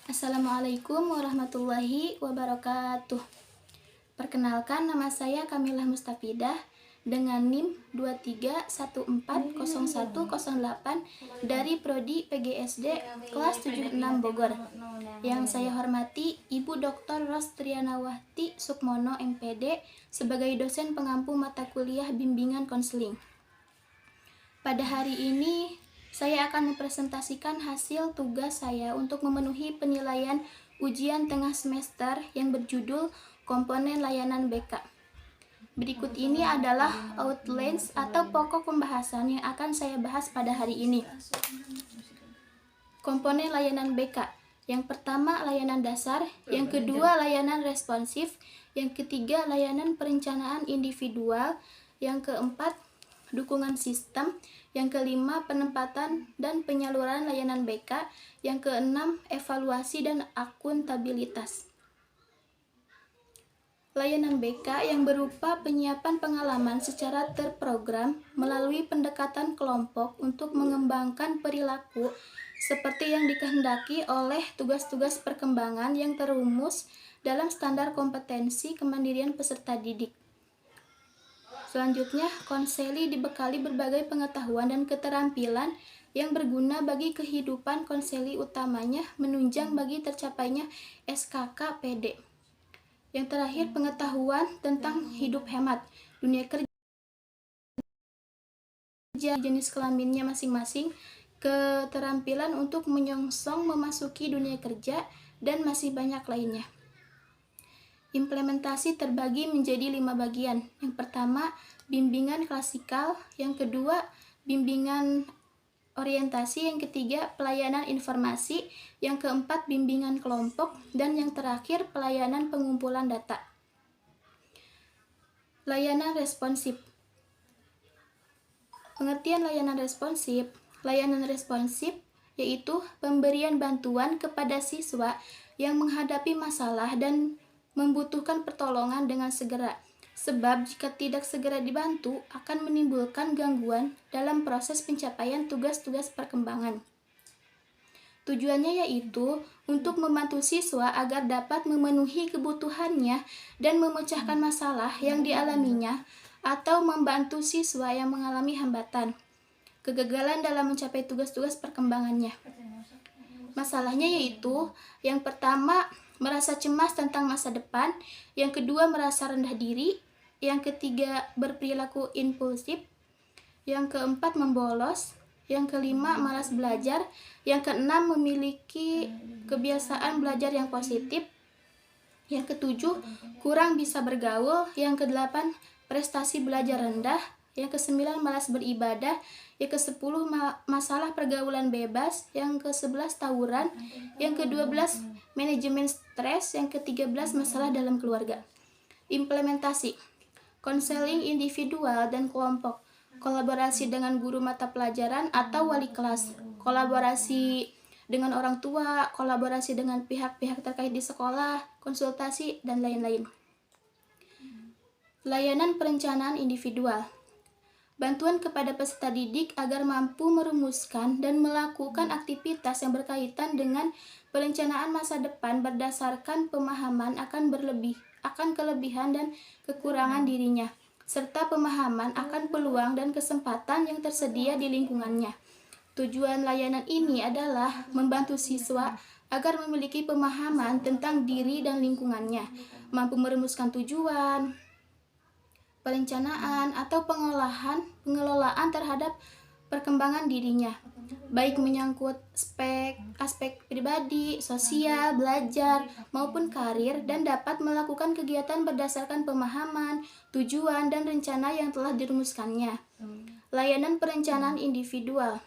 Assalamualaikum warahmatullahi wabarakatuh. Perkenalkan, nama saya Kamilah Mustafidah dengan NIM 23140108 dari Prodi PGSD kelas 76 Bogor. Yang saya hormati Ibu Dr. Rostrianawati Sukmono MPD sebagai dosen pengampu mata kuliah bimbingan konseling. Pada hari ini saya akan mempresentasikan hasil tugas saya untuk memenuhi penilaian ujian tengah semester yang berjudul Komponen Layanan BK. Berikut ini adalah outlines atau pokok pembahasan yang akan saya bahas pada hari ini. Komponen layanan BK. Yang pertama, layanan dasar. Yang kedua, layanan responsif. Yang ketiga, layanan perencanaan individual. Yang keempat, dukungan sistem. Yang kelima, penempatan dan penyaluran layanan BK. Yang keenam, evaluasi dan akuntabilitas. Layanan BK yang berupa penyiapan pengalaman secara terprogram melalui pendekatan kelompok untuk mengembangkan perilaku seperti yang dikehendaki oleh tugas-tugas perkembangan yang terumus dalam standar kompetensi kemandirian peserta didik. Selanjutnya, konseli dibekali berbagai pengetahuan dan keterampilan yang berguna bagi kehidupan konseli, utamanya menunjang bagi tercapainya SKK PD. Yang terakhir, pengetahuan tentang hidup hemat, dunia kerja, jenis kelaminnya masing-masing, keterampilan untuk menyongsong memasuki dunia kerja, dan masih banyak lainnya. Implementasi terbagi menjadi 5 bagian. Yang pertama, bimbingan klasikal. Yang kedua, bimbingan orientasi. Yang ketiga, pelayanan informasi. Yang keempat, bimbingan kelompok. Dan yang terakhir, pelayanan pengumpulan data. Layanan responsif. Pengertian layanan responsif. Layanan responsif yaitu pemberian bantuan kepada siswa yang menghadapi masalah dan membutuhkan pertolongan dengan segera, sebab jika tidak segera dibantu akan menimbulkan gangguan dalam proses pencapaian tugas-tugas perkembangan. Tujuannya yaitu untuk membantu siswa agar dapat memenuhi kebutuhannya dan memecahkan masalah yang dialaminya, atau membantu siswa yang mengalami hambatan, kegagalan dalam mencapai tugas-tugas perkembangannya. Masalahnya yaitu, yang pertama, merasa cemas tentang masa depan. Yang kedua, merasa rendah diri. Yang ketiga, berperilaku impulsif. Yang keempat, membolos. Yang kelima, malas belajar. Yang keenam, memiliki kebiasaan belajar yang positif. Yang ketujuh, kurang bisa bergaul. Yang kedelapan, prestasi belajar rendah. Yang kesembilan, malas beribadah. Yang kesepuluh, masalah pergaulan bebas. Yang ke-11, tawuran. Yang ke-12, manajemen stres. Yang ke-13, masalah dalam keluarga. Implementasi. Konseling individual dan kelompok. Kolaborasi dengan guru mata pelajaran atau wali kelas. Kolaborasi dengan orang tua. Kolaborasi dengan pihak-pihak terkait di sekolah. Konsultasi dan lain-lain. Layanan perencanaan individual. Bantuan kepada peserta didik agar mampu merumuskan dan melakukan aktivitas yang berkaitan dengan perencanaan masa depan berdasarkan pemahaman akan kelebihan dan kekurangan dirinya, serta pemahaman akan peluang dan kesempatan yang tersedia di lingkungannya. Tujuan layanan ini adalah membantu siswa agar memiliki pemahaman tentang diri dan lingkungannya, mampu merumuskan tujuan, perencanaan atau pengelolaan terhadap perkembangan dirinya, baik menyangkut aspek pribadi, sosial, belajar, maupun karir, dan dapat melakukan kegiatan berdasarkan pemahaman, tujuan, dan rencana yang telah dirumuskannya. Layanan perencanaan individual.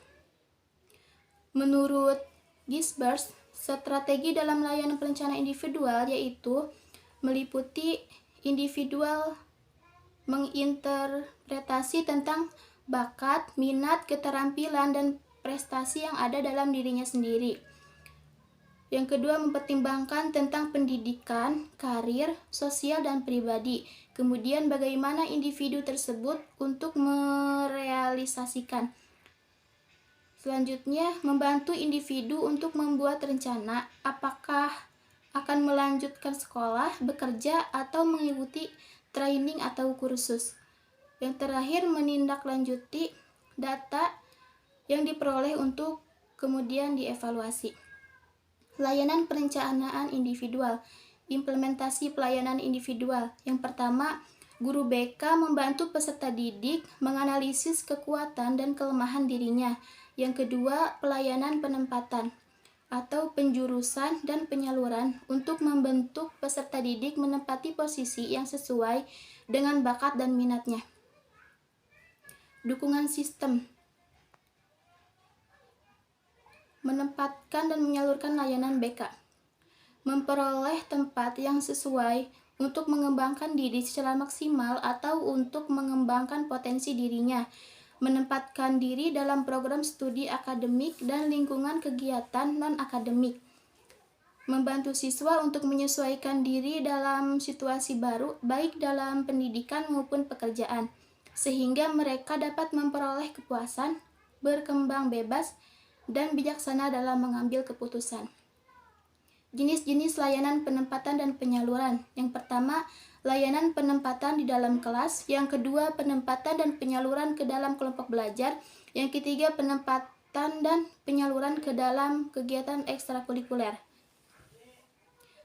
Menurut Gisbert, strategi dalam layanan perencanaan individual yaitu meliputi individual menginterpretasi tentang bakat, minat, keterampilan, dan prestasi yang ada dalam dirinya sendiri. Yang kedua, mempertimbangkan tentang pendidikan, karir, sosial, dan pribadi. Kemudian, bagaimana individu tersebut untuk merealisasikan. Selanjutnya, membantu individu untuk membuat rencana apakah akan melanjutkan sekolah, bekerja, atau mengikuti training atau kursus. Yang terakhir, menindaklanjuti data yang diperoleh untuk kemudian dievaluasi. Layanan perencanaan individual, implementasi pelayanan individual. Yang pertama, guru BK membantu peserta didik menganalisis kekuatan dan kelemahan dirinya. Yang kedua, pelayanan penempatan atau penjurusan dan penyaluran untuk membentuk peserta didik menempati posisi yang sesuai dengan bakat dan minatnya. Dukungan sistem, menempatkan dan menyalurkan layanan BK, memperoleh tempat yang sesuai untuk mengembangkan diri secara maksimal atau untuk mengembangkan potensi dirinya, menempatkan diri dalam program studi akademik dan lingkungan kegiatan non-akademik, membantu siswa untuk menyesuaikan diri dalam situasi baru, baik dalam pendidikan maupun pekerjaan, sehingga mereka dapat memperoleh kepuasan, berkembang bebas, dan bijaksana dalam mengambil keputusan. Jenis-jenis layanan penempatan dan penyaluran. Yang pertama, layanan penempatan di dalam kelas. Yang kedua, penempatan dan penyaluran ke dalam kelompok belajar. Yang ketiga, penempatan dan penyaluran ke dalam kegiatan ekstrakurikuler.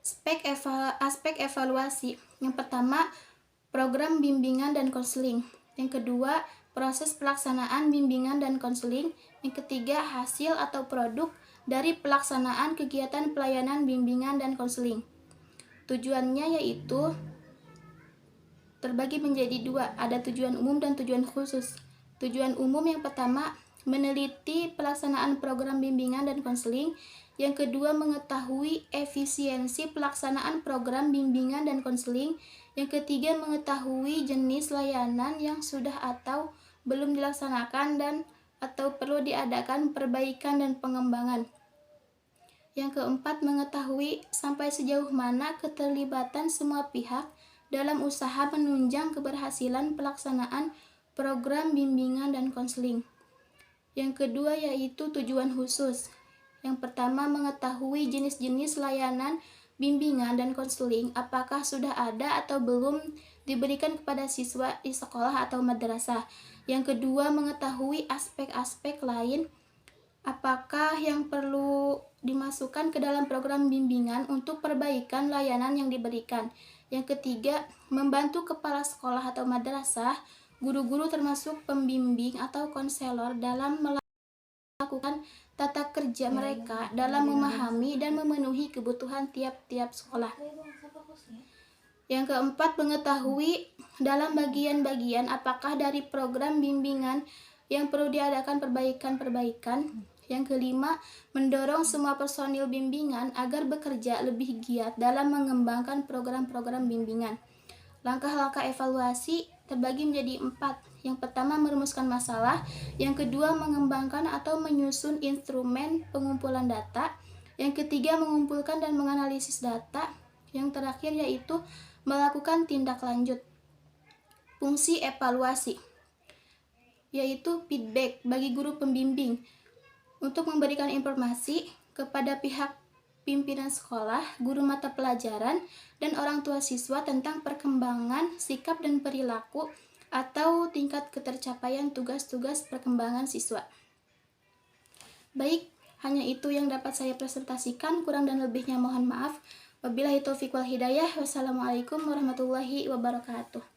Aspek evaluasi. Yang pertama, program bimbingan dan konseling. Yang kedua, proses pelaksanaan bimbingan dan konseling. Yang ketiga, hasil atau produk dari pelaksanaan kegiatan pelayanan bimbingan dan konseling. Tujuannya yaitu terbagi menjadi dua, ada tujuan umum dan tujuan khusus. Tujuan umum yang pertama, meneliti pelaksanaan program bimbingan dan konseling. Yang kedua, mengetahui efisiensi pelaksanaan program bimbingan dan konseling. Yang ketiga, mengetahui jenis layanan yang sudah atau belum dilaksanakan dan atau perlu diadakan perbaikan dan pengembangan. Yang keempat, mengetahui sampai sejauh mana keterlibatan semua pihak dalam usaha menunjang keberhasilan pelaksanaan program bimbingan dan konseling. Yang kedua yaitu tujuan khusus. Yang pertama, mengetahui jenis-jenis layanan bimbingan dan konseling apakah sudah ada atau belum diberikan kepada siswa di sekolah atau madrasah. Yang kedua, mengetahui aspek-aspek lain apakah yang perlu dimasukkan ke dalam program bimbingan untuk perbaikan layanan yang diberikan. Yang ketiga, membantu kepala sekolah atau madrasah, guru-guru termasuk pembimbing atau konselor dalam melakukan tata kerja mereka dalam memahami dan memenuhi kebutuhan tiap-tiap sekolah. Yang keempat, mengetahui dalam bagian-bagian apakah dari program bimbingan yang perlu diadakan perbaikan-perbaikan. Yang kelima, mendorong semua personil bimbingan agar bekerja lebih giat dalam mengembangkan program-program bimbingan. Langkah-langkah evaluasi terbagi menjadi 4. Yang pertama, merumuskan masalah. Yang kedua, mengembangkan atau menyusun instrumen pengumpulan data. Yang ketiga, mengumpulkan dan menganalisis data. Yang terakhir yaitu melakukan tindak lanjut. Fungsi evaluasi yaitu feedback bagi guru pembimbing untuk memberikan informasi kepada pihak pimpinan sekolah, guru mata pelajaran, dan orang tua siswa tentang perkembangan sikap dan perilaku atau tingkat ketercapaian tugas-tugas perkembangan siswa. Baik, hanya itu yang dapat saya presentasikan, kurang dan lebihnya mohon maaf. Wabillahi taufiq wal hidayah. Wassalamualaikum warahmatullahi wabarakatuh.